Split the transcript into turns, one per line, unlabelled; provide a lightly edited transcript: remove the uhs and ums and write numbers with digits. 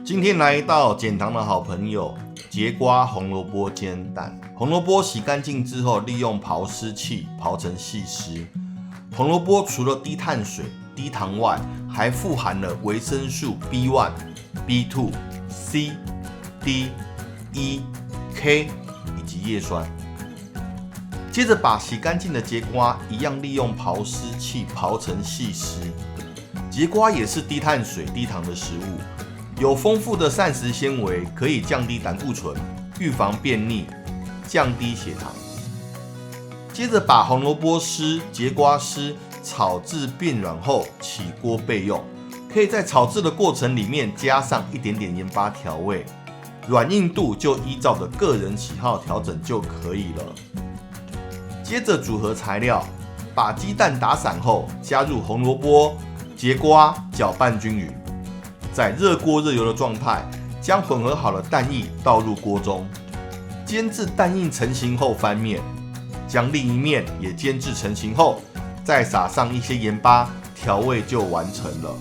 今天来一道减糖的好朋友——节瓜红萝卜煎蛋。红萝卜洗干净之后，利用刨丝器刨成细丝。红萝卜除了低碳水、低糖外，还富含了维生素 B1、B2、C、D、E、K 以及叶酸。接着把洗干净的节瓜一样利用刨丝器刨成细丝。节瓜也是低碳水、低糖的食物。有丰富的膳食纤维，可以降低胆固醇，预防便秘，降低血糖。接着把红萝卜丝、节瓜丝炒至变软后起锅备用。可以在炒制的过程里面加上一点点盐巴调味，软硬度就依照着个人喜好调整就可以了。接着组合材料，把鸡蛋打散后加入红萝卜、节瓜，搅拌均匀。在热锅热油的状态，将混合好的蛋液倒入锅中，煎至蛋液成型后翻面，将另一面也煎至成型后，再撒上一些盐巴，调味就完成了。